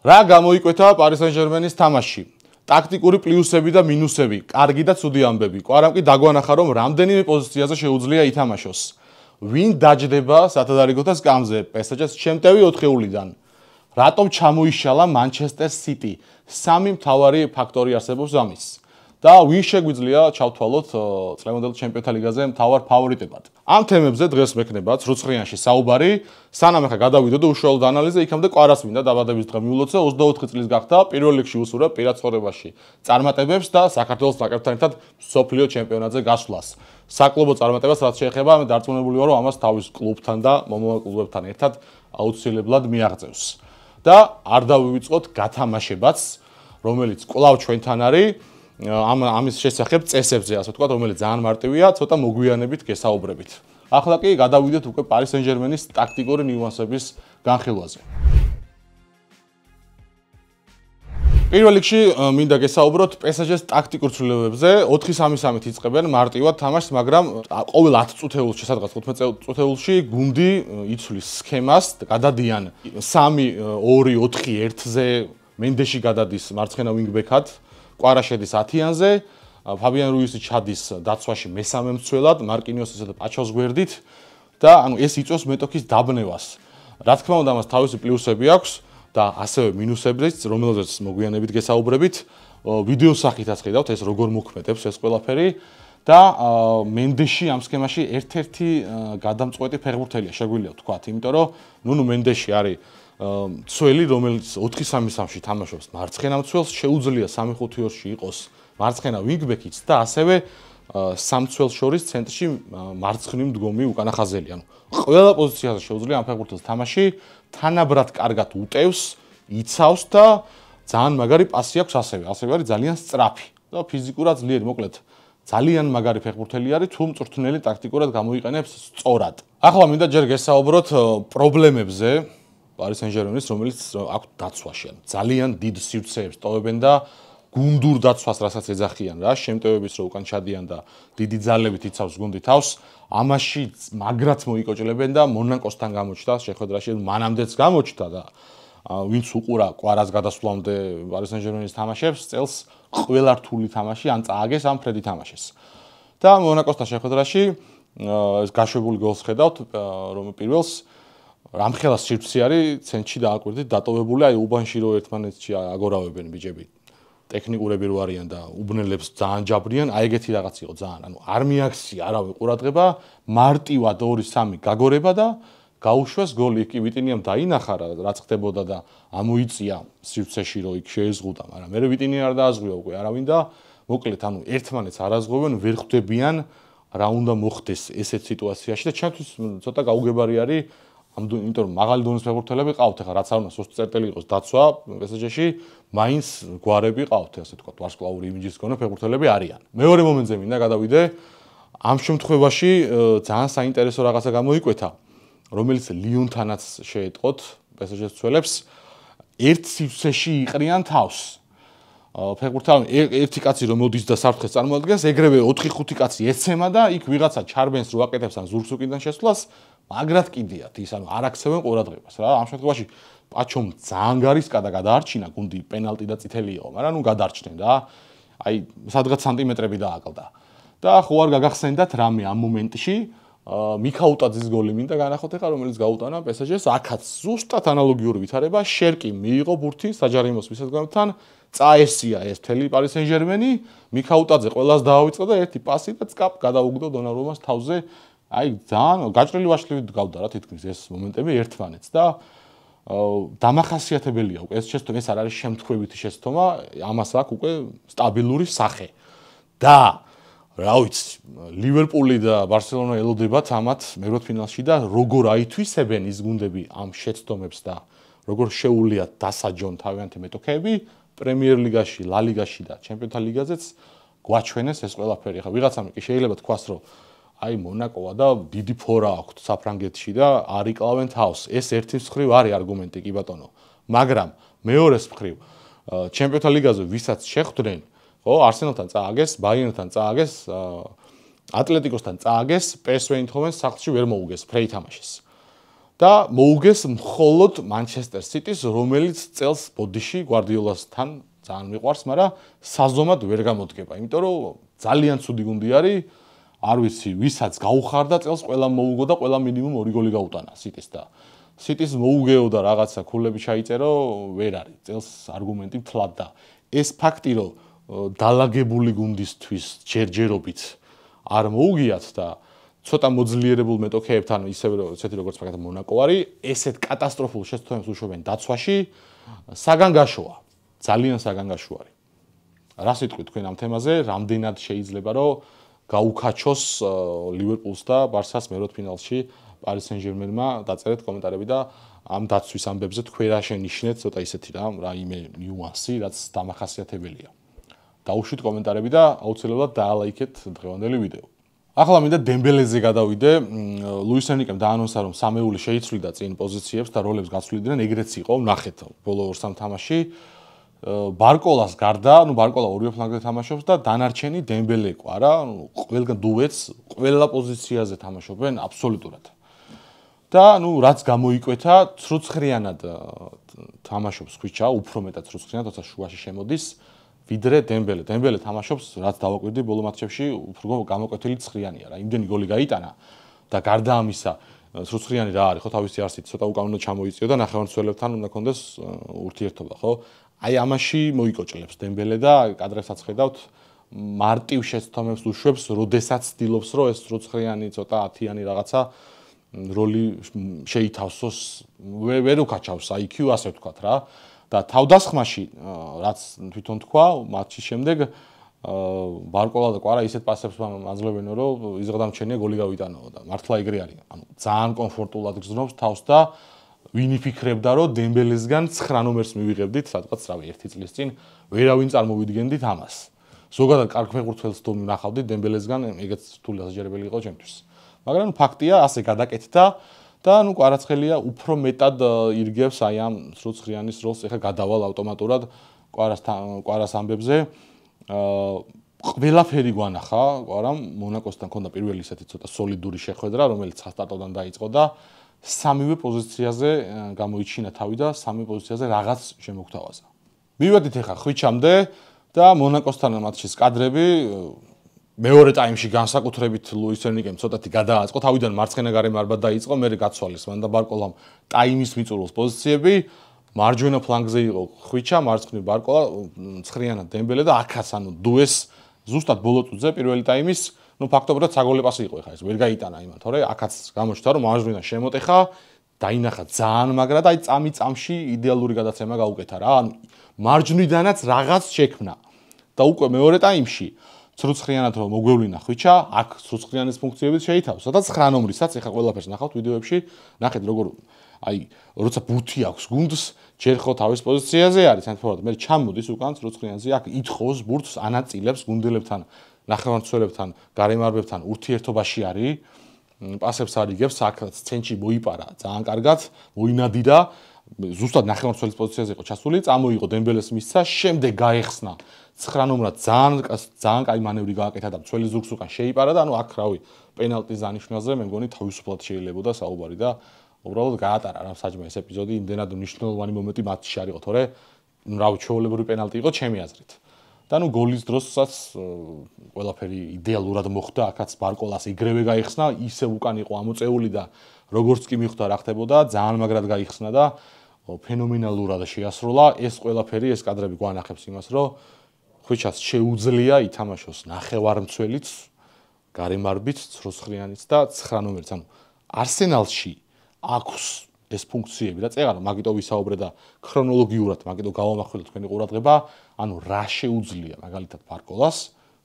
რა გამოიკვეთა Paris Saint-Germain-ის თამაში? ტაქტიკური პლუსები და მინუსები, კარგი და ცუდი ამბები. კვარამ კი დაგვანახა, რომ რამდენიმე პოზიციაზე შეუძლია ითამაშოს. ვინ დაჯდება სათადარიგოთა სკამზე PSG-ს შემტევი 4-ულიდან? რატომ ჩამოიშალა Manchester City? სამი მთავარი ფაქტორი არსებობს ამის. და ვინ შეგვიძლია ჩავთვალოთ წლევანდელ ჩემპიონთა ლიგაზე მთავარ ფავორიტებად. ამ თემებზე დღეს მექნება ცრუცხრიანში საუბარი. სანამ ახლა გადავიდო და უშუალოდ ანალიზზე, იქამდე კვარას მინდა დაბადების დღე მიულოცა 24 წლის გახდა, პირველ რიგში უსურვებ პირად ცხოვრებაში წარმატებებს და საქართველოს ნაკრებთან ერთად მსოფლიო ჩემპიონატზე გასვლას. საკლუბო წარმატებას რაც შეეხება, მე დარწმუნებული ვარ, რომ ამას თავის კლუბთან და მომავალ კლუბებთან ერთად აუცილებლად მიაღწევს. და არ დავივიწყოთ გათამაშებაც, რომელიც კვლავ ჩვენთან არის. ამის შესახებ წესებზე, ასე ვთქვათ, რომელიც ძალიან მარტივია, ცოტა მოგვიანებით გესაუბრებით. ახლა კი გადავიდეთ უკვე Paris Saint-Germain-ის ტაქტიკური ნიუანსების განხილვაზე. პირველ რიგში მინდა გესაუბროთ PSG-ს ტაქტიკურ ცვლილებებზე. 4-3-3-ით იწყებენ მარტივად თამაშს, მაგრამ ყოველ 10 წუთეულში, სადღაც 15 წუთეულში გუნდი იცვლის სქემას, გადადიან 3-2-4-1-ზე, მენდეში გადადის მარცხენა ვინგბეკად. კვარა შედის 10-იანზე, ფაბიან რუისი ჩადის დაცვაში მესამე მცველად, მარკინიოსისა და პაჩოს გვერდით და ანუ ეს იწვევს მეტოქის დაბნევას. რა თქმა უნდა, მას თავისი პლუსები აქვს და ასევე მინუსებიც, რომელზეც მოგვიანებით გესაუბრებით. ვიდეოს სახითაც ხედავთ ეს როგორ მოქმედებს ეს ყველაფერი და მენდეში ამ სქემაში ერთ-ერთი გადამწყვეტი ფეხბურთელია, შეგვიძლია ვთქვათ, იმიტომ რომ ნუნუ მენდეში არის მცველი, რომელიც 4-3-3-ში თამაშობს მარცხენა მცველს, შეუძლია 3-5-2-ში იყოს მარცხენა ვინგბეკიც და ასევე სამ მცველს შორის ცენტრში მარცხნივ მდგომი უკანა ხაზელი. ანუ ყველა პოზიციაზე შეუძლია ამ ფეხბურთელს თამაში, თანაბრად კარგად უტევს, იცავს და ძალიან მაგარი პასი აქვს ასევე. ასევე არის ძალიან სწრაფი და ფიზიკურად ძლიერი, მოკლედ ძალიან მაგარი ფეხბურთელი არის, თუ მწვრთნელი ტაქტიკურად გამოიყენებს სწორად. ახლა მინდა ჯერ გესაუბროთ პრობლემებზე Paris Saint-Germain-ის, რომელიც აქვს დაცვაში. ძალიან დიდ სივრცეებს ტოვებენ და გუნდურ დაცვას რასაც ეძახიან რა, შემტევების რო უკან ჩადიან და დიდი ძალებით იცავს გუნდი თავს, ამაში მაგრად მოიკოჭლებენ და მონაკოსთან გამოჩნდა შეხვედრაში, მანამდეც გამოჩნდა და ვინც უყურა კვარას გადასვლამდე Paris Saint-Germain-ის თამაშებს, წელს ყველა რთული თამაში ან წააგეს, ან ფრედი თამაშეს. და მონაკოსთან შეხვედრაში ეს გაშვებული გოლს ხედავთ, რომ პირველს რამხელა სივრცე არის ცენტრში დააკვირდით დატოვებული, აი უბანში რო ერთმანეთში აგორავებენ ბიჭები. ტექნიკურები რო არიან და უბნელებს ძალიან ჯაბრიან, აი ეგეთი რაღაც იყო ძალიან. ანუ არ მიაქცია არავინ ყურადღება, მარტივად 2-3 გაგორება და გაუშვეს გოლი. კი ვიტინიამ დაინახა რაც ხდებოდა და ამოიწია სივრცეში რო იქ შეეზღუდა, მაგრამ მე ვიტინი არ დააზღვია უკვე არავინ და მოკლედ ანუ ერთმანეთს არ აზღვევენ, ვერ ხვდებიან რა უნდა მოხდეს ესეთ სიტუაციაში და ჩემთვის ცოტა გაუგებარი არის. იმიტომ რომ მაღალი დონის ფეხბურთელები ყავთ, ახლა რაც არ უნდა სუსტ წერტილი იყოს დაცვა PSG-ში, მაინც გვარები ყავთ, ასე ვთქვათ, ვარსკვლავური იმიჯის მქონე ფეხბურთელები არიან. მეორე მომენტზე მინდა გადავიდე. ამ შემთხვევაში ძალიან საინტერესო რაღაცა გამოიკვეთა, რომელიც ლიონთანაც შეეტყოთ PSG-ს ცველებს, ერთ სივრცეში იყრიან თავს. ფეხბურთელი ერთი კაცი რომ მოდის და საფრთხეს წარმოადგენს, ეგრევე 4-5 კაცი ეცემა და იქ ვიღაცა ჩარბენს რო აკეთებს ან ზურგს უკიდან შესვლას, მაგრად კიდიათ ის, ანუ არ აქცევენ ყურადღებას რა. ამ შემთხვევაში პაჩომ ძალიან გარისკა და გადაარჩინა, გუნდი პენალტი და წითელი იყო, მაგრამ ნუ გადარჩნენ რა. აი, სადღაც სანტიმეტრები დააკლდა. და ხო არ გაგახსენდათ რამე ამ მომენტში, მიქაუტაძის გოლი მინდა განახოთ ახლა, რომელიც გაუტანა PSG-ს, აქაც ზუსტად ანალოგიური ვითარება, შერკი მიიღო ბურთი საჯარიმოს მისადგომთან, წაესია ეს მთელი Paris Saint-Germain-ი, მიქაუტაძე ყველას დაავიწყდა და ერთი პასი და წკაპ გადაუგდო დონარუმას თავზე. აი ძალიან გაჭრილი ვაშლივით გავდა რა თითქმის ეს მომენტები ერთმანეთს და დამახასიათებელია უკვე ეს შეცდომა, ეს არ არის შემთხვევითი შეცდომა, ამას აქვს უკვე სტაბილური სახე. და რა ვიცი, ლივერპული და ბარსელონა ელოდებათ ამათ მერვედფინალში და როგორ აითვისებენ ის გუნდები ამ შეცდომებს და როგორ შეუულიათ დასაჯონ თავიანთი მეტოქეები პრემიერ ლიგაში, ლა ლიგაში და ჩემპიონთა ლიგაზეც გვაჩვენეს ეს ყველაფერი. ახლა ვიღაცამ კი შეიძლება თქვას, რომ აი მონაკოა და დიდი ფორა აქვს საფრანგეთში და არ იკლავენ თავს. ეს ერთის მხრივ არის არგუმენტი კი ბატონო. მაგრამ მეორეს მხრივ ჩემპიონთა ლიგაზე ვისაც შეხვდნენ, ხო, არსენალთან წააგეს, ბაიერნთან წააგეს, ატლეტიკოსთან წააგეს, PSV-ს სახლში ვერ მოუგეს, ფრეი თამაშის. და მოუგეს მხოლოდ Manchester City-ს, რომელიც წელს ბოდიში Guardiola-სთან ძალიან მიყვარს, მაგრამ საზომად ვერ გამოდგება, იმიტომ რომ ძალიან ცუდი გუნდი არის, არ ვიცი, ვისაც გაუხარდა წელს ყველა მოუგო და ყველა მინიმუმ 2 გოლი გაუტანა City-ს და City-ს მოუგეო და რაღაცა ქულები ჩაიწერო, ვერ არის. წელს არგუმენტი მთლად და ეს ფაქტი, რომ დალაგებული გუნდისთვის ჯერჯერობით არ მოუგიათ და ცოტა მოძლიერებულ მეტოქეებთან ისეთი როგორც მაგათ მონაკო არის, ესეთ კატასტროფულ შეცდომებს უშვებენ დაცვაში, საგანგაშოა. ძალიან საგანგაშო არის. რა სიტყვით თქვენ ამ თემაზე, რამდენად შეიძლება რომ გაუქაჩოს ლივერპულს და ბარსას მეროთფინალში Paris Saint-Germain-მა დაწერეთ კომენტარები და ამ დაცვის ამბებზე თქვენ რა შენიშნეთ, ცოტა ისეთი რაიმე ნიუანსი, რაც დამახასიათებელია. დაუშვით კომენტარები და აუცილებლად დაალაიქეთ დღევანდელი ვიდეო. ახლა მინდა დემბელეზე გადავიდე. ლუის ენრიკემ დაანონსა, რომ სამეული შეიცვლიდა წინ პოზიციებს და როლებს გაცვლიდნენ, ეგრეც იყო, ნახეთ ბოლო 2-3 თამაში. ბარკოლას გარდა, ბარკოლა ორივე ფლანგზე თამაშობს და დანარჩენი დემბელე ყო, არა? ყველგან დუეტს, ყველა პოზიციაზე თამაშობენ აბსოლუტურად. და რაც გამოიკვეთა, ცრუცხრიანად თამაშობს ხვიჩა, უფრო მეტად ცრუცხრიანად, თორსა შუაში შემოდის, ვიდრე დემბელე. დემბელე თამაშობს, რაც დავაკვირდი ბოლო მატჩებში, უფრო გამოკვეთილი ცხრიანია რა. იმდენი გოლი გაიტანა და გარდა ამისა, ცრუცხრიანი რა არის, ხო, თავისი არსით ცოტა უკანონო ჩამოიწიო და ნახევარმცველებთან უნდა კონდეს ურთიერთობა, ხო? აი ამაში მოიკოჭლებს დემბელე და კადრებსაც ხედავთ, მარტივ შეცდომებს უშვებს, როდესაც ცდილობს, რომ ეს ცრუცხრიანი ცოტა 10-იანი რაღაცა როლი შეითავსოს, ვერ უკაჩავს IQ, ასე ვთქვათ რა. და თავდასხმაში, რაც თვითონ თქვა, მატჩის შემდეგ ბარკოლა და კვარა ისეთ პასებს მაძლევენ, რომ იზღდამჩენია გოლი გავიტანო და მართლა ეგრე არის. ანუ ძალიან კომფორტულად გრძნობს თავს და ვინ იფიქრებდა, რომ დემბელესგან 9 ნომერს მივიღებდით, სადღაც რავი 1 წლის წინ, ვერავინ წარმოვიდგენდით ამას. ზოგადად კარგ ფეხბურთელს თუ ვნახავდით დემბელესგან, ეგეც რთული დასაჯერებელი იყო ჩემთვის. მაგრამ ფაქტია, ასე გადაკეთდა და კვარაცხელია უფრო მეტად ირგევს აი ამ ცრუცხრიანის როლს, ეხლა გადავალ ავტომატურად კვარას ამბებზე. ყველაფერი გვანახა, კვარამ მონაკოსთან ქონდა პირველი ისეთი ცოტა სოლიდური შეხვედრა, რომელიც სასტარტოდან დაიწყო და სამივე პოზიციაზე გამოიჩინა თავი და სამივე პოზიციაზე რაღაც შემოგთავაზა. მივედით ეხლა ხვიჩამდე და მონაკოსთან მატჩის კადრები მეორე ტაიმში განსაკუთრებით ლუის ენრიკემ ცოტათი გადააწყო, თავიდან მარცხენა გარემარბად დაიწყო, მერე გაცვალეს მან და ბარკოლამ ტაიმის მიწურულს პოზიციები, მარჯვენა ფლანგზე იყო ხვიჩა, მარცხნივ ბარკოლა, ცხრიანად დემბელე და აქაც დუეს ზუსტად ბოლო წუთზე პირველი ტაიმის, ფაქტობრივად საგოლე პასი იყო ეხლა ეს, ვერ გაიტანა იმან, თორე აქაც გამოჩნდა რომ მარჯვენა შემოტეხა, დაინახა ძალიან მაგრა და აი წამი-წამში იდეალური გადაცემა გაუკეთა რა, მარჯვნიდანაც რაღაც შექმნა და უკვე მეორე ტაიმში ცრუცხრიანად რომ მოგვევლინა ხვიჩა, აქ ცრუცხრიანის ფუნქციებით შეითავსა და 9 ნომრისაც ეხლა ყველაფერს ნახავთ ვიდეოებში, ნახეთ როგორ აი როცა ბუთი აქვს გუნდს, ჯერ ხო თავის პოზიციაზე არის, თანაც მე ჩამოდის უკან ცრუცხრიანზე, აქ ითხოვს ბურთს, ანაწილებს გუნდელებთან, ნახევარმცველებთან, გარემარბებთან ურთიერთობაში არის, პასებს არიგებს, აქ ცენტრში მოიპარა ძალიან კარგად, მოინადირა, ზუსტად ნახევარმცველის პოზიციაზე იყო ჩასული, წამოიღო დემბელეს მისცა, შემდეგ გაეხსნა 9 ნომრად ძალიან კაი მანევრი გააკეთა და მცველის ზურგს უკან შეიპარა და აქ რავი, პენალტის დანიშვნაზე მე მგონი თავისუფლად შეიძლებოდა საუბარი და უბრალოდ გაატარა რა საჯმა ეს ეპიზოდი, იმდენად მნიშვნელოვანი მომენტი მატჩში არ იყო, თორე რავი, ჩვეულებრივი პენალტი იყო ჩემი აზრით. და გოლის დროსაც ყველაფერი იდეალურად მოხდა, აქაც ბარკოლას იგრევე გაიხსნა, ისე უკან იყო ამოწეული და როგორც კი მიხვდა რა ხდებოდა, ძალიან მაგრად გაიხსნა და ფენომენალურად შეასრულა ეს ყველაფერი, ეს კადრები გვანახებს იმას, რომ ხვიჩას შეუძლია ითამაშოს ნახევარმცველიც, გარემარბით, ცრუცხრიანიც და 9 ნომერიც. ანუ არსენალში აქვს ეს ფუნქციები და წეგარო მაგიტო ვისაუბრე და ქრონოლოგიურად მაგიტო გავამახვილე თქვენი ყურადღება, ანუ რა შეუძლია მაგალითად ბარკოლას,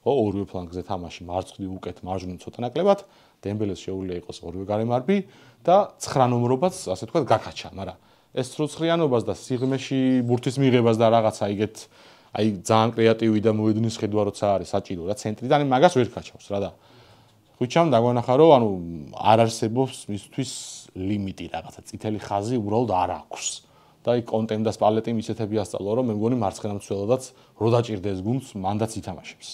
ხო, ორივე ფლანგზე თამაში, მარცხნივ უკეთ, მარჯვნივ ცოტა ნაკლებად, დემბელეს შეუძლია იყოს ორივე გარემარბი და 9 ნომრობაც, ასე ვთქვათ, გაკაჩა, მაგრამ ეს ცრუცხრიანობას და სიღრმეში ბურთის მიღებას და რაღაცა იგეთ აი ძალიან კრეატივი და მოედნის ხედვა როცა არის საჭირო რა ცენტრიდან მაგას ვერ გაჩავს რა და ხვიჩამ დაგვანახა რომ ანუ არ არსებობს მისთვის ლიმიტი რაღაცა წითელი ხაზი უბრალოდ არ აქვს და აი კონტენტ და პალეტი მისეთები ასწავლა რომ მე მგონი მარცხენა მცველადაც რო დაჭირდეს გუნდს მანდაც ითამაშებს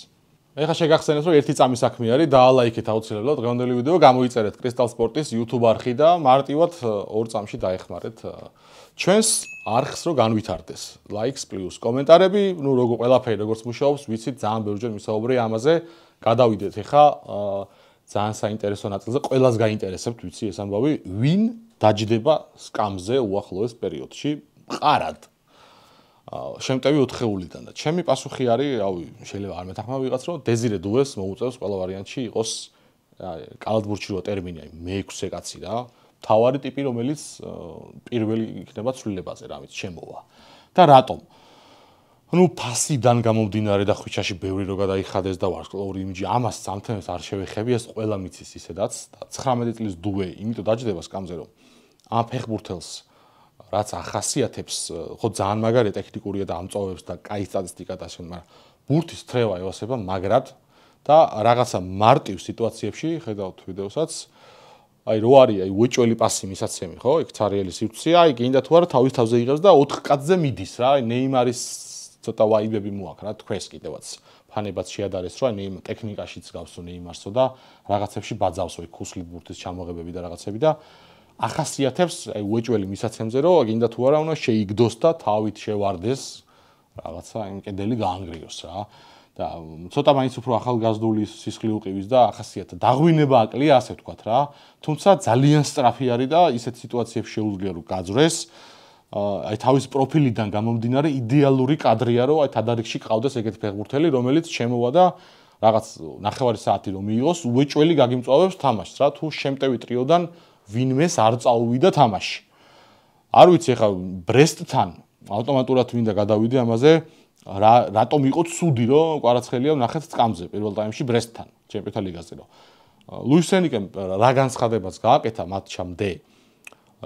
ეხლა შეგახსენებთ, რომ ერთი წამის საქმე არის, დაალაიქეთ აუცილებლად დღევანდელი ვიდეო, გამოიწერეთ Crystal Sport-ის YouTube არხი და მარტივად 2 წამში დაეხმარეთ ჩვენს არხს, რომ განვითარდეს. Likes plus კომენტარები, ნუ ყველაფერი როგორც მუშაობს, ვიცით, ძალიან ბევრჯერ მისაუბრე ამაზე. გადავიდეთ ეხლა ძალიან საინტერესო ნაწილზე, ყველას გაინტერესებთ, ვიცი ეს ამბავი, ვინ დაჯდება სკამზე უახლოეს პერიოდში მყარად. შემტევი 4-ეულიდან და ჩემი პასუხი არის, რავი, შეიძლება არ მეთანხმება ვიღაც, რომ დეზირე დუეს მოუწევს ყველა ვარიანტში იყოს კალათბურთში რო ტერმინი, აი მე-6 კაცი რა. თავარი ტიპი, რომელიც პირველი იქნება ცვლილებაზე, რამიც შემოვა. და რატომ? ნუ ფასიდან გამომდინარე და ხვიჩაში ბევრი რო გადაიხადეს და ვარსკვლავური იმიჯი, ამას სამთენს არ შევეხები, ეს ყველა მიცის ისედაც და 19 წლის დუე, იმიტომ დაჯდება სკამზე, რომ ამ ფეხბურთელს რაც ახასიათებს, ხო ძალიან მაგარი ტექნიკურია და ამწოვებს და კაი სტატისტიკა და ასე, მაგრამ ბურთის თრევა ევასება მაგრად და რაღაცა მარტივ სიტუაციებში, ხედავთ ვიდეოსაც, აი რო არის, აი უეჭველი პასი მისაცემი, ხო? იქ ცარიელი სივრცეა, აი გინდა თუ არა თავის თავზე იღებს და 4 კაცზე მიდის რა, აი ნეიმარის ცოტა ვაიბები მოაქვს რა, თქვენს კიდევაც ფანებად შეადარეს, რომ აი ტექნიკაშიც გავსო ნეიმარსო და რაღაცებში ბაძავსო, იქ ქუსლით ბურთის ჩამოღებები და რაღაცები და ახასიათებს აი უეჭველი მისაცემზე, რომ გინდა თუ არა უნდა შეიგდოს და თავით შევარდეს რაღაცა იმ კედელი გაანგრიოს რა. და ცოტა მაინც უფრო ახალგაზრდული სისხლი უყივის და ახასიათა დაღვინება აკლია, ასე ვთქვათ რა. თუმცა ძალიან სწრაფი არის და ისეთ სიტუაციებში შეუძლია რომ გაძრეს. აი თავის პროფილიდან გამომდინარე იდეალური კადრია, რომ აი თადარიგში ყავდეს ეგეთი ფეხბურთელი, რომელიც შემოვა და რაღაც 9 საათი რომ მიიღოს, უეჭველი გაგიმწვავებს თამაშს რა. თუ შემტევი ტრიოდან ვინმეს არ წაუვიდა თამაში. არ ვიცი ახლა ბრესტთან ავტომატურად მინდა გადავიდე ამაზე, რატომ იყო ცუდი რომ კვარაცხელია ვნახეთ სკამზე პირველ ტაიმში ბრესტთან, ჩემპიონთა ლიგაზე რომ. ლუის ენიკემ რა განცხადებას გააკეთა მატჩამდე,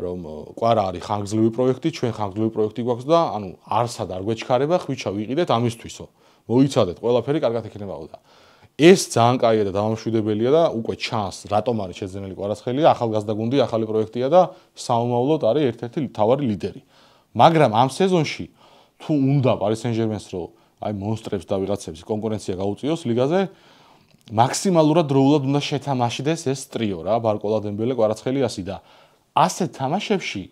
რომ კვარა არის ხანგრძლივი პროექტი, ჩვენ ხანგრძლივი პროექტი გვაქვს და ანუ არსად არ გვეჩქარება, ხვიჩა ვიყიდეთ ამისთვისო. მოიცადეთ, ყველაფერი კარგად იქნებაო და ეს ძალიან კაია და დამამშვიდებელია და უკვე ჩანს, რატომ არის შეძენილი კვარაცხელია, ახალგაზრდა გუნდი, ახალი პროექტია და საომავლოდ არის ერთ-ერთი თავარი ლიდერი. მაგრამ ამ სეზონში თუ უნდა Paris Saint-Germain-ს რო აი მონსტრებს და ვიღაცებს კონკურენცია გაუწიოს ლიგაზე, მაქსიმალურად დროულად უნდა შეთამაშდეს ეს ტრიო რა, ბარკოლა, დემბელე, კვარაცხელიასი და ასეთ თამაშებში,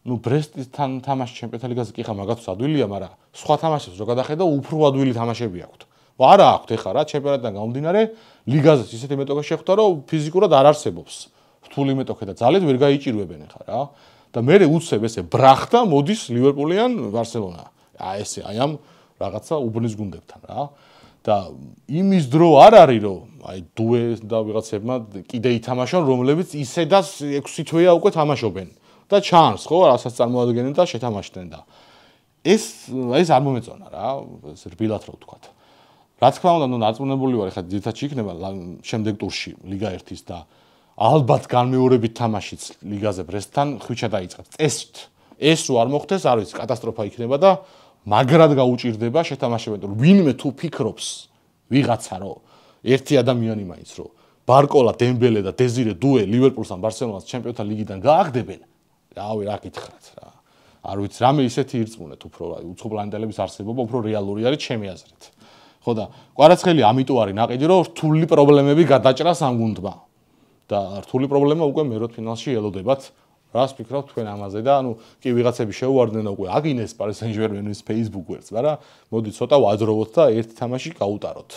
ნუ ბრესტთან თამაში ჩემპიონთა ლიგაზე კი ხა მაგათაც ადვილია, მაგრამ სხვა თამაშებს რო გადახედა, უფრო ადვილი თამაშები აქვთ. არა აქვთ ეხა რა, ჩემპიონატიდან გამომდინარე, ლიგაზეც ისეთი მეტოქე შეხვდა, რომ ფიზიკურად არ არსებობს. რთული მეტოქე და ძალით ვერ გაიჭირვებენ ეხა რა. და მე უცებ ესე ბრახტა მოდის ლივერპულიან ბარსელონა. აი ესე, აი ამ რაღაცა უბნის გუნდებთან რა. და იმის დრო არ არის, რომ აი დუე და ვიღაცებმა კიდე ითამაშონ, რომლებიც ისედაც 6 თვეა უკვე თამაშობენ. და ჩანს, ხო, რასაც წარმოადგენენ და შეთამაშდნენ და ეს არ მომეწონა რა, რბილად რო ვთქვათ. რა თქმა უნდა, ნუ ნაწუნებული ვარ, ეხლა ძირითადში იქნება შემდეგ ტურში ლიგა 1-ის და ალბათ განმეორებით თამაშიც ლიგაზე ბრესტთან ხვიჩა დაიწყებს. ეს რო არ მოხდეს, არ ვიცი, კატასტროფა იქნება და მაგრად გაუჭირდება შეთამაშებენ, რომ ვინმე თუ ფიქრობს ვიღაცა რომ ერთი ადამიანი მაინც რომ ბარკოლა, დემბელე და დეზირე დუე ლივერპულს ან ბარსელონას ჩემპიონთა ლიგიდან გააგდებენ, რავი, რა გითხრათ რა. არ ვიცი, რამე ისეთი ირწმუნეთ უფრო უცხოპლანეტელების არსებობა უფრო რეალური არის ჩემი აზრით. ხო და კვარაცხელი ამიტომ არის ნაყიდი, რომ რთული პრობლემები გადაჭრას ამ გუნდმა. და რთული პრობლემა უკვე მეროთფინალში ელოდებათ. რას ფიქრავთ თქვენ ამაზე და ანუ კი ვიღაცები შეუვარდნენ უკვე აგინეს Paris Saint-Germain-ის Facebook გვერდს, მაგრამ მოდი ცოტა ვაძროვოთ და ერთი თამაში გაუტაროთ.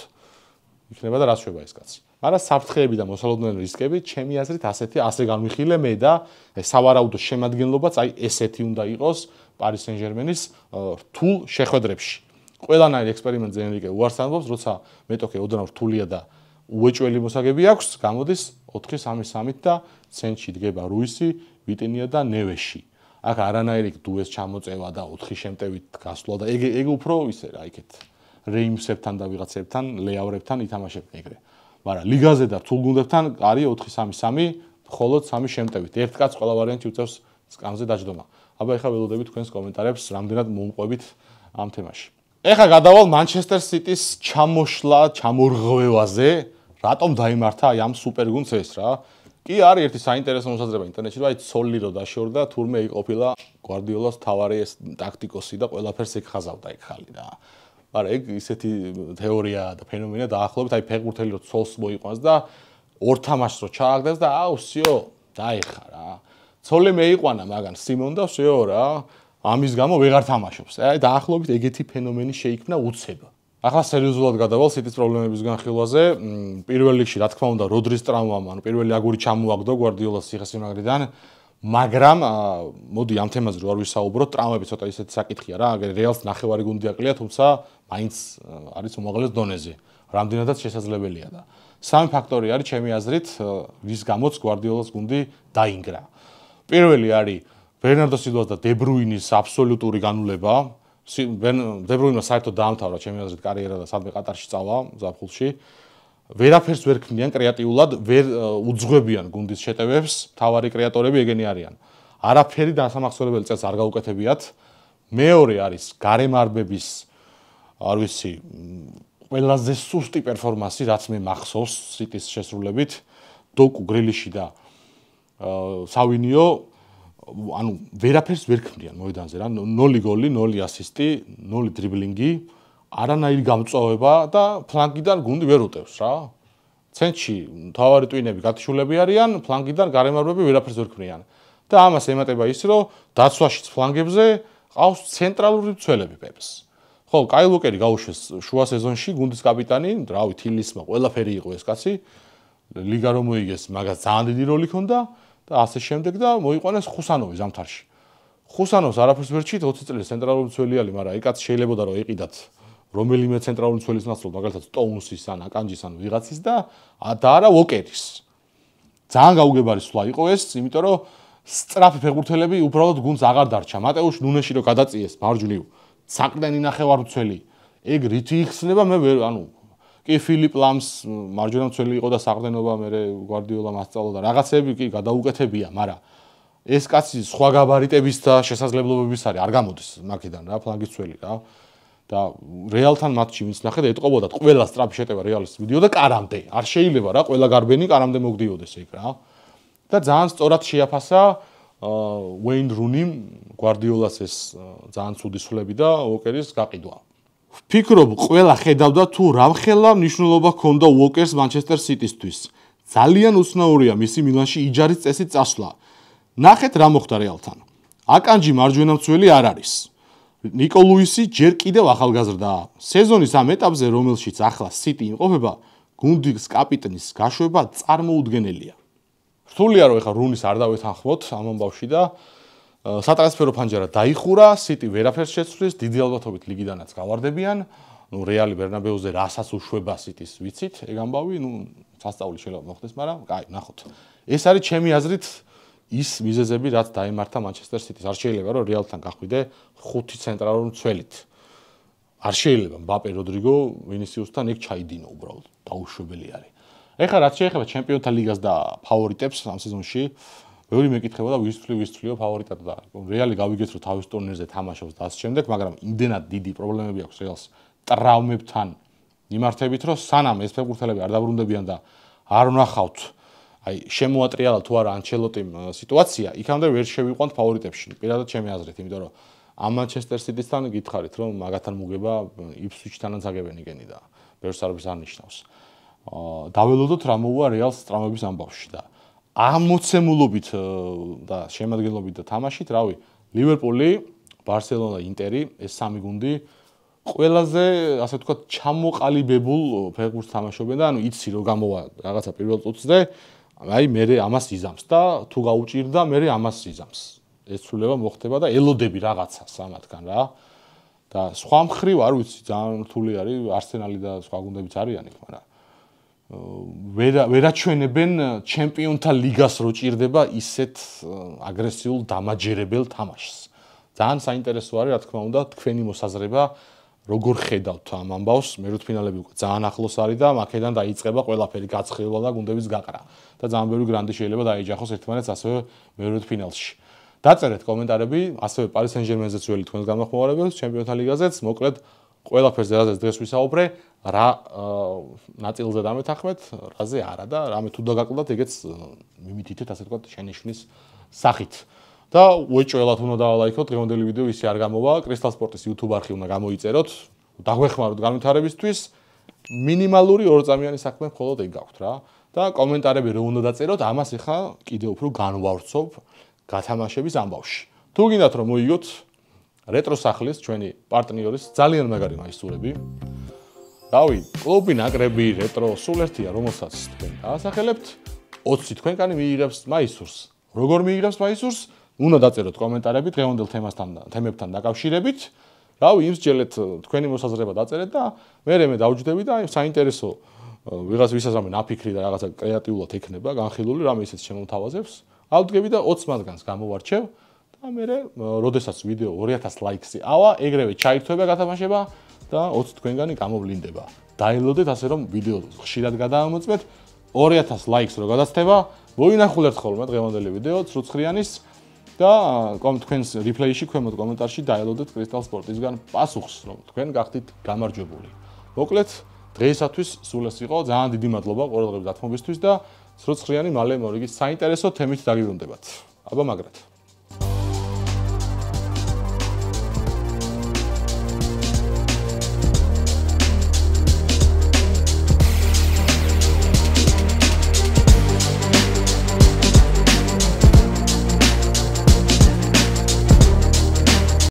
იქნება და რა შვება ეს კაცი. მაგრამ საფრთხეები და მოსალოდნელი რისკები ჩემი აზრით ასე განვიხილე მე და სავარაუდო შემადგენლობაც აი ესეთი უნდა იყოს Paris Saint-Germain-ის რთულ შეხვედრებში. ყველანაირ ექსპერიმენტზე ენრიკე უარს ამბობს, როცა მეტოქე ოდნავ რთულია და უეჭველი მოსაგები აქვს, გამოდის 4-3-3-ით და ცენტრში დგება რუისი, ვიტინია და ნევეში. აქ არანაირი დუეს ჩამოწევა და 4 შემტევით გასვლა და ეგ უფრო ისე რა იქეთ რეიმსებთან და ვიღაცებთან, ლეავრებთან ითამაშებენ ეგრე. მაგრამ ლიგაზე და რთულ გუნდებთან არის 4-3-3, მხოლოდ 3 შემტევით. ერთ კაც ყველა ვარიანტი უწევს სკამზე დაჯდომა. აბა ეხლა ველოდებით თქვენს კომენტარებს, რამდენად მოუყვებით ამ თემაში. ეხლა გადავალ Manchester City-ის ჩამორღვევაზე, რატომ დაიმართა აი ამ სუპერგუნდს ეს რა? კი არის ერთი საინტერესო მოსაზრება ინტერნეტში, რომ აი ცოლი რო დაშორდა, თურმე იყოფილა გვარდიოლას თავარი ეს ტაქტიკოსი და ყველაფერს ეგ ხაზავდა ეგ ხალი რა. მაგრამ ეგ ისეთი თეორიაა და ფენომენია დაახლოებით აი ფეხბურთელი რო ცოლს მოიყვანს და ორ თამაშს რო ჩააგდეს და აუ всё დაიხა რა. ცოლი მეიყვანა მაგან სიმონ და всё რა. ამის გამო ვეღარ თამაშობს. აი დაახლოებით ეგეთი ფენომენი შეიქმნა უცებ. ახლა სერიოზულად გადავალ სიტის პრობლემების განხილვაზე. პირველ რიგში რა თქმა უნდა როდრის ტრავმამ, ანუ პირველი აგური ჩამოაგდო გვარდიოლას ციხესიმაგრიდან, მაგრამ მოდი ამ თემაზე რო არ ვისაუბროთ, ტრავმები ცოტა ისეთი საკითხია რა, რეალს ნახევარი გუნდი აკლია, თუმცა მაინც არის უმაღლეს დონეზე. რამდენადაც შესაძლებელია და სამი ფაქტორი არის ჩემი აზრით, რის გამოც გვარდიოლას გუნდი დაინგრა. პირველი არის ბერნარდო სილვას და დე ბრუინის აბსოლუტური განულება. დე ბრუინმა საერთოდ დაამთავრა ჩემი აზრით კარიერა და სადმე ყატარში წავა ზაფხულში. ვერაფერს ვერ ქმნიან კრეატიულად, ვერ უძღვებიან გუნდის შეტევებს, თავარი კრეატორები ეგენი არიან. არაფერი დასამახსოვრებელი წელს არ გაუკეთებიათ. მეორე არის გარემარბების, არ ვიცი, ყველაზე სუსტი პერფორმანსი, რაც მე მახსოვს სიტის შესრულებით, დოკუ, გრილიში და სავინიო, ანუ ვერაფერს ვერ ქმნიან მოედანზე რა, 0 გოლი, 0 ასისტი, 0 დრიბლინგი, არანაირი გამწვავება და ფლანგიდან გუნდი ვერ უტევს რა. ცენტრში თავარი ტვინები გათიშულები არიან, ფლანგიდან გარემარბები ვერაფერს ვერ ქმნიან. და ამას ემატება ის, რომ დაცვაშიც ფლანგებზე ყავს ცენტრალური მცველები პეპს. ხო, კაილ უოკერი გაუშვეს შუა სეზონში გუნდის კაპიტანი, რავი, თილისმა ყველაფერი იყო ეს კაცი. ლიგა რომ მოიგეს, მაგას ძალიან დიდი როლი ჰქონდა და ასე შემდეგ და მოიყვანეს ხუსანოვი ზამთარში. ხუსანოვს არაფერს ვერ ჭით 20 წელი ცენტრალური მცველი არის, მაგრამ ეგ კაცი შეიძლებოდა რომ იყიდათ რომელიმე ცენტრალური მცველის ნაცვლად, მაგალითად სტოუნსის ან აკანჯის ან ვიღაცის და არა უოკერის. ძალიან გაუგებარი სვლა იყო ეს, იმიტომ რომ სწრაფი ფეხბურთელები უბრალოდ გუნდს აღარ დარჩა. მატეუშ ნუნეში რო გადაწიეს მარჯვნივ საყრდენი ნახევარმცველი, ეგ რითი იხსნება მე ვერ, ანუ კი ფილიპ ლამს მარჯვენა მცველი იყო და საყრდენობა მე გვარდიოლამ ასწავლა და რაღაცები კი გადაუკეთებია, მაგრამ ეს კაცი სხვა გაბარიტების და შესაძლებლობების არის, არ გამოდის მაგიდან რა, ფლანგის მცველი რა. და რეალთან მატჩი ვინც ნახეთ, ეტყობოდათ ყველა სწრაფი შეტევა რეალის მიდიოდა კარამდე. არ შეიძლება რა, ყველა გარბენი კარამდე მოგდიოდეს ეგ რა. და ძალიან სწორად შეაფასა უეინ რუნიმ გვარდიოლას ეს ძალიან ცუდი სვლები და უოკერის გაყიდვა. ვფიქრობ, ყველა ხედავდა თუ რამხელა მნიშვნელობა ჰქონდა უოკერს მანჩესტერ სიტისთვის. ძალიან უცნაურია მისი მილანში იჯარის წესით წასვლა. ნახეთ რა მოხდა რეალთან. აკანჯი მარჯვენა მცველი არ არის. ნიკო ლუისი ჯერ კიდევ ახალგაზრდაა. სეზონის ამ ეტაპზე, რომელშიც ახლა სიტი იმყოფება, გუნდის კაპიტნის გაშვება წარმოუდგენელია. რთულია რომ ეხლა რუნის არ დავეთანხმოთ ამ ამბავში და სატრანსფერო ფანჯარა დაიხურა, სიტი ვერაფერს შეცვლის, დიდი ალბათობით ლიგიდანაც გავარდებიან. ნუ რეალი ბერნაბეუზე რასაც უშვება სიტის ვიცით, ეგ ამბავი, ნუ სასწაული შეიძლება მოხდეს, მაგრამ კაი, ნახოთ. ეს არის ჩემი აზრით ის მიზეზები, რაც დაემართა მანჩესტერ სიტის. არ შეიძლება რომ რეალთან გახვიდე 5 ცენტრალური მცველით. არ შეიძლება მბაპე, როდრიგო, ვინისიუსთან ეგ ჩაიდინო უბრალოდ. დაუშვებელი არის. ეხლა რაც შეეხება ჩემპიონთა ლიგას და ფავორიტებს ამ სეზონში, ბევრი მეკითხებოდა ვისწვლიო ფავორიტად და რეალი გავიგეთ რომ თავის ტურნირზე თამაშობს და ასე შემდეგ, მაგრამ იმდენად დიდი პრობლემები აქვს რეალს ტრავმებთან მიმართებით, რომ სანამ ეს ფეხბურთელები არ დაბრუნდებიან და არ ვნახავთ აი შემოატრიალა თუ არა ანჩელოტიმ სიტუაცია, იქამდე ვერ შევიყვანთ ფავორიტებში. პირადად ჩემი აზრით, იმიტომ რომ ამ მანჩესტერ სიტისთან გითხარით, რომ მაგათთან მოგება იფსვიჩთანაც აგებენ იგენი და ბევრს არაფერს არ ნიშნავს. დაველოდოთ რა მოუვა რეალს ტრავმების ამბავში და ამოცემულობით და შემადგენლობით და თამაშით, რავი, ლივერპული, ბარსელონა, ინტერი, ეს სამი გუნდი ყველაზე, ასე ვთქვათ, ჩამოყალიბებულ ფეხბურთს თამაშობენ და ანუ იცი რომ გამოვა რაღაცა პირველ წუთზე, აი მე ამას იზამს და თუ გაუჭირდა, მე ამას იზამს. ეს ცვლილება მოხდება და ელოდები რაღაცას ამათგან რა. და სხვა მხრივ არ ვიცი, ძალიან რთული არის, არსენალი და სხვა გუნდებიც არიან იქ, მაგრამ ვერაჩვენებენ ჩემპიონთა ლიგას რო ჭირდება ისეთ აგრესიულ დამაჯერებელ თამაშს. ძალიან საინტერესო არის, რა თქმა უნდა, თქვენი მოსაზრება, როგორ ხედავთ ამ ამბავს, მეროთფინალები უკვე ძალიან ახლოს არის და აქედან დაიწყება ყველაფერი გაცხილვა და გუნდების გაყრა. და ძალიან ბევრი გრანდი შეიძლება დაეჯახოს ერთმანეთს ასევე მეროთფინალში. დაწერეთ კომენტარები, ასევე პარი სენ-ჟერმენზეც ველი თქვენს გამოხმოვარებელს, ჩემპიონთა ლიგაზეც, მოკლედ ყველაფერზე რაზეც დღეს ვისაუბრე, რა ნაწილზე დამეთანხმეთ, რაზე არა და რამე თუ დაგაკლდათ, ეგეც მიმითითეთ, ასე ვთქვათ, შენიშვნის სახით. და უეჭველად უნდა დაალაიქოთ, დღევანდელი ვიდეო ისე არ გამოვა, კრისტალ სპორტის YouTube არხი უნდა გამოიწეროთ, დაგვეხმაროთ განვითარებისთვის, მინიმალური 2 წამიანი საქმე მხოლოდ ეგ გაქვთ რა. და კომენტარები რო უნდა დაწეროთ, ამას ახლა კიდევ უფრო განვავრცობ გათამაშების ამბავში. თუ გინდათ რომ მოიგოთ რეტრო სახლის ჩვენი პარტნიორის ძალიან მაგარი მაისურები. რავი, კლუბი, ნაკრები, რეტრო სულ ერთია, რომელსაც თქვენ დაასახელებთ, 20 თქვენკანი მიიღებს მაისურს. როგორ მიიღებს მაისურს? უნდა დაწეროთ კომენტარები დღევანდელ თემებთან დაკავშირებით. რავი, იმს ჯელეთ თქვენი მოსაზრება დაწერეთ და მე დავჯდები და საინტერესო ვისაც რამე ნაფიქრი და რაღაცა კრეატიულად ექნება, განხილული რამე ისიც შემომთავაზებს. ავდგები და 20 მათგანს გამოვარჩევ და მე როდესაც ვიდეო 2000 ლაიქსი ავა, ეგრევე ჩაირთვება გათამაშება და 20 თქვენგანი გამოვლინდება. დაელოდეთ ასე რომ ვიდეო ხშირად გადაამოწმეთ, 2000 ლაიქს რო გადაცდება, მოინახულეთ ხოლმე დღევანდელი ვიდეო ცრუცხრიანის და თქვენს რეპლეიში ქვემოთ კომენტარში დაელოდეთ კრისტალ სპორტისგან პასუხს, რომ თქვენ გახდით გამარჯვებული. მოკლედ დღეისათვის სულ ეს იყო, ძალიან დიდი მადლობა ყურადღების დათმობისთვის და ცრუცხრიანი მალე მორიგის საინტერესო თემით დაგიბრუნდებათ. აბა მაგრად.